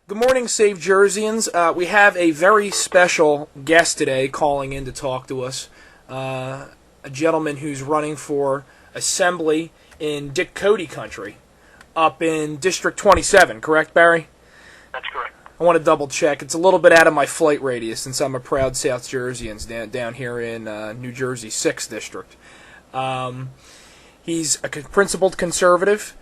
Good morning, Save Jerseyans. We have a very special guest today calling in to talk to us. A gentleman who's running for assembly in Dick Cody country, up in District 27, correct, Barry? That's correct. I want to double check. It's a little bit out of my flight radius since I'm a proud South Jerseyan down here in New Jersey 6th District. He's a principled conservative.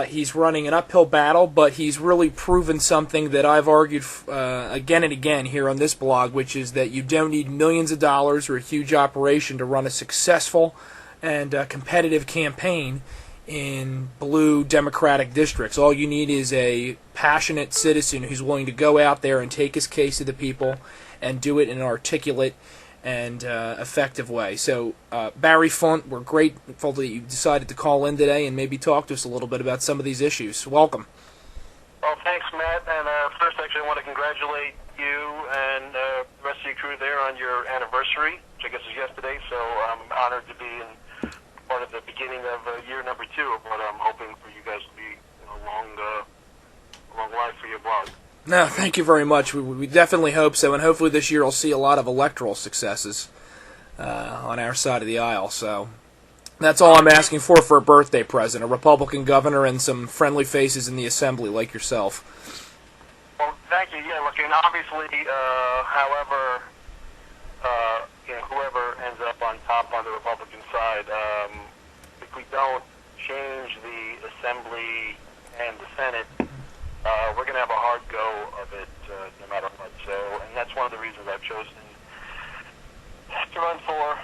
He's running an uphill battle, but he's really proven something that I've argued again and again here on this blog, which is that you don't need millions of dollars or a huge operation to run a successful and competitive campaign in blue Democratic districts. All you need is a passionate citizen who's willing to go out there and take his case to the people and do it in an articulate and effective way. So, Barry Funt, we're grateful that you decided to call in today and maybe talk to us a little bit about some of these issues. Welcome. Well, thanks, Matt. And first, actually, I want to congratulate you and the rest of your crew there on your anniversary, which I guess is yesterday. So I'm honored to be in part of the beginning of year number 2 of what I'm hoping for you guys to be a long life for your blog. No, thank you very much. We definitely hope so, and hopefully this year we'll see a lot of electoral successes on our side of the aisle. So that's all I'm asking for a birthday present, a Republican governor and some friendly faces in the assembly like yourself. Well, thank you. Yeah, look, and obviously, however, whoever ends up on top on the Republican side, if we don't change the assembly and the Senate, we're going to have a hard go of it no matter what. So, and that's one of the reasons I've chosen to run for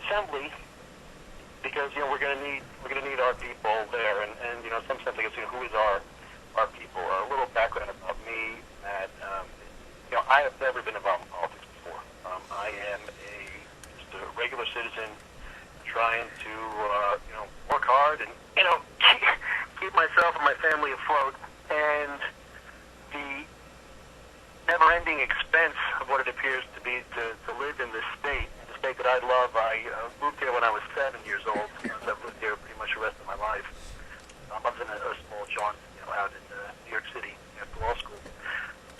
assembly, because we're going to need our people there, and some sense, I guess, who is our people. A little background about me, Matt. I have never been involved in politics before. I am just a regular citizen trying to work hard and keep myself and my family afloat. And the never-ending expense of what it appears to be to live in this state, the state that I love. I moved here when I was 7 years old. I've lived here pretty much the rest of my life. I was in a small jaunt, out in New York City after law school,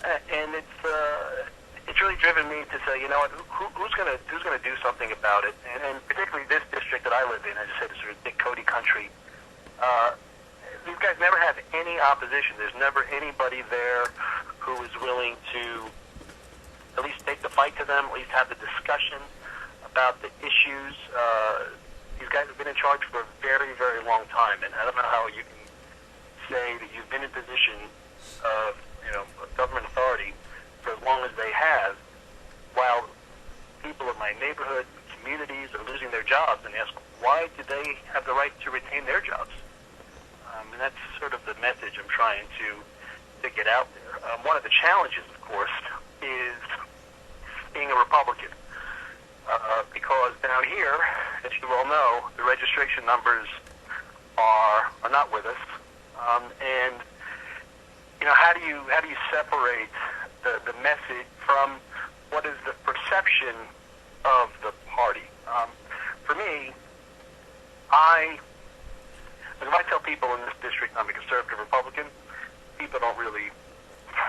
and it's really driven me to say, who's going to do something about it, and particularly this district that I live in, as I said, it's sort of Dick Cody country. These guys never have any opposition. There's never anybody there who is willing to at least take the fight to them, at least have the discussion about the issues. These guys have been in charge for a very, very long time, and I don't know how you can say that you've been in position of government authority for as long as they have, while people in my neighborhood, communities are losing their jobs, and ask, why do they have the right to retain their jobs? And that's sort of the message I'm trying to get out there. One of the challenges, of course, is being a Republican. Because down here, as you all know, the registration numbers are not with us. And how do you separate the message from what is the perception of the party? For me, if I tell people in this district I'm a conservative Republican, people don't really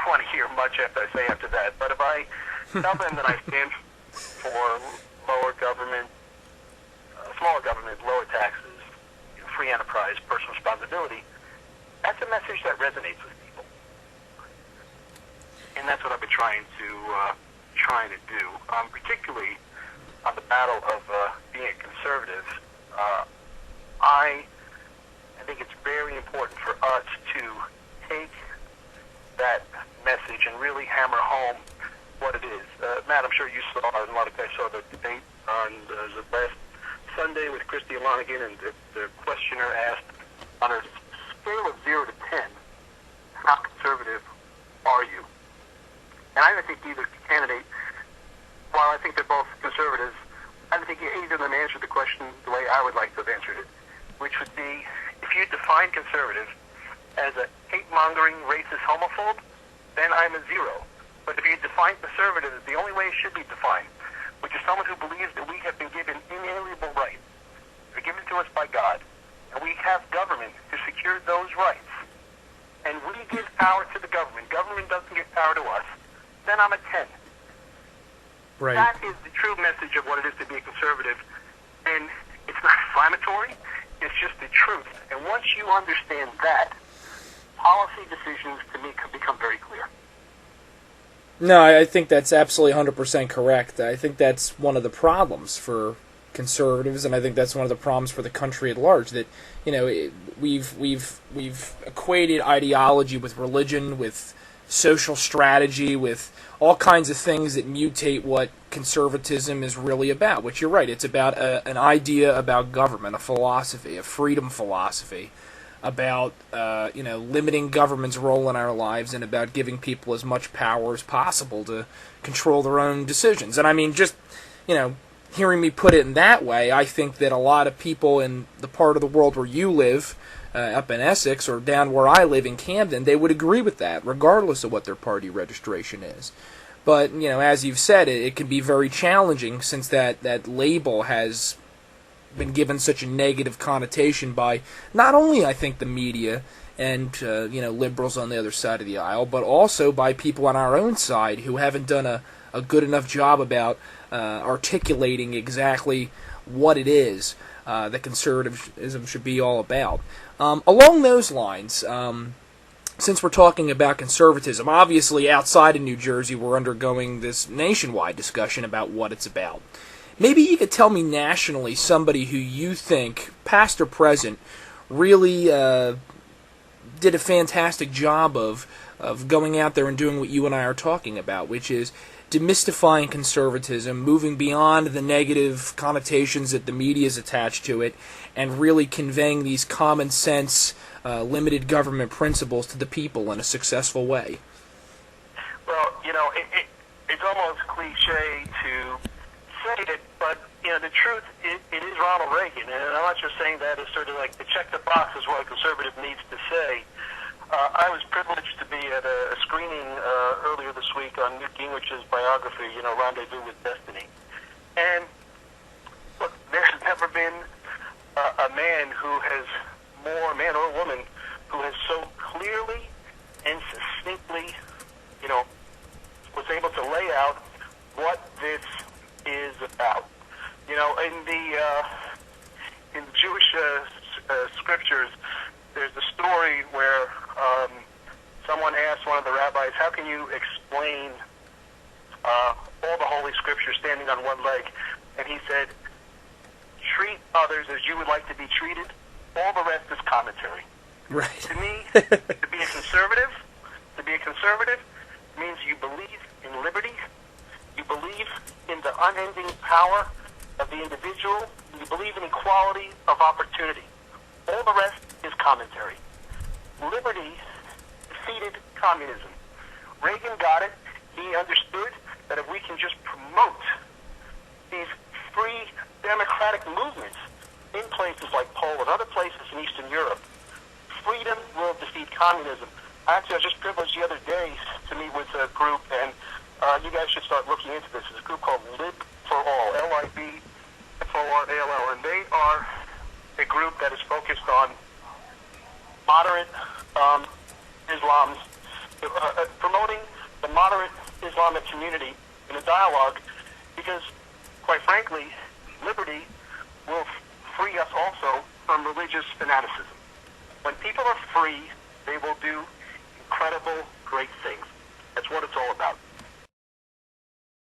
want to hear much after I say after that. But if I tell them that I stand for lower government, smaller government, lower taxes, free enterprise, personal responsibility, that's a message that resonates with people. And that's what I've been trying to do, particularly on the battle of being a conservative. I think it's very important for us to take that message and really hammer home what it is. Matt, I'm sure you saw, and a lot of guys saw the debate on the last Sunday with Christie and Lonergan, and the questioner asked, on a scale of 0 to 10, how conservative are you? And I don't think either candidate, while I think they're both conservatives, I don't think either of them answered the question the way I would like to have answered it, which would be, if you define conservative as a hate-mongering, racist homophobe, then I'm a 0. But if you define conservative as the only way it should be defined, which is someone who believes that we have been given inalienable rights, they're given to us by God, and we have government to secure those rights, and we give power to the government. Government doesn't get power to us, then I'm a 10. Right. That is the true message of what it is to be a conservative. And it's not inflammatory, it's just the truth. And once you understand that, policy decisions to me can become very clear. No, I think that's absolutely 100% correct. I think that's one of the problems for conservatives, and I think that's one of the problems for the country at large. That we've equated ideology with religion, with social strategy, with all kinds of things that mutate what conservatism is really about. Which you're right, it's about an idea about government, a philosophy, a freedom philosophy, about limiting government's role in our lives, and about giving people as much power as possible to control their own decisions. And I mean, just hearing me put it in that way, I think that a lot of people in the part of the world where you live, up in Essex, or down where I live in Camden, they would agree with that, regardless of what their party registration is. But as you've said, it can be very challenging, since that label has been given such a negative connotation by not only, I think, the media and liberals on the other side of the aisle, but also by people on our own side who haven't done a good enough job about articulating exactly what it is that conservatism should be all about. Along those lines, since we're talking about conservatism, obviously outside of New Jersey we're undergoing this nationwide discussion about what it's about. Maybe you could tell me nationally somebody who you think, past or present, really did a fantastic job of going out there and doing what you and I are talking about, which is demystifying conservatism, moving beyond the negative connotations that the media is attached to it, and really conveying these common sense, limited government principles to the people in a successful way. Well, it's almost cliche to say it, but the truth, it is Ronald Reagan, and I'm not just saying that as sort of like to check the box is what a conservative needs to say. I was privileged to be at a screening earlier this week on Newt Gingrich's biography, Rendezvous with Destiny. And look, there's never been a man or woman, who has so clearly and succinctly, was able to lay out what this is about. In the Jewish scriptures, there's a story where someone asked one of the rabbis, how can you explain all the Holy Scriptures standing on one leg? And he said, treat others as you would like to be treated. All the rest is commentary. Right. To me, to be a conservative means you believe in liberty, you believe in the unending power of the individual, you believe in equality of opportunity. All the rest is commentary. Liberty defeated communism. Reagan got it. He understood that if we can just promote these free democratic movements in places like Poland, other places in Eastern Europe, freedom will defeat communism. Actually, I was just privileged the other day to meet with a group, and you guys should start looking into this. It's a group called Lib for All, LIBFORALL, and they are a group that is focused on moderate Islam, promoting the moderate Islamic community in a dialogue, because, quite frankly, liberty will free us also from religious fanaticism. When people are free, they will do incredible, great things.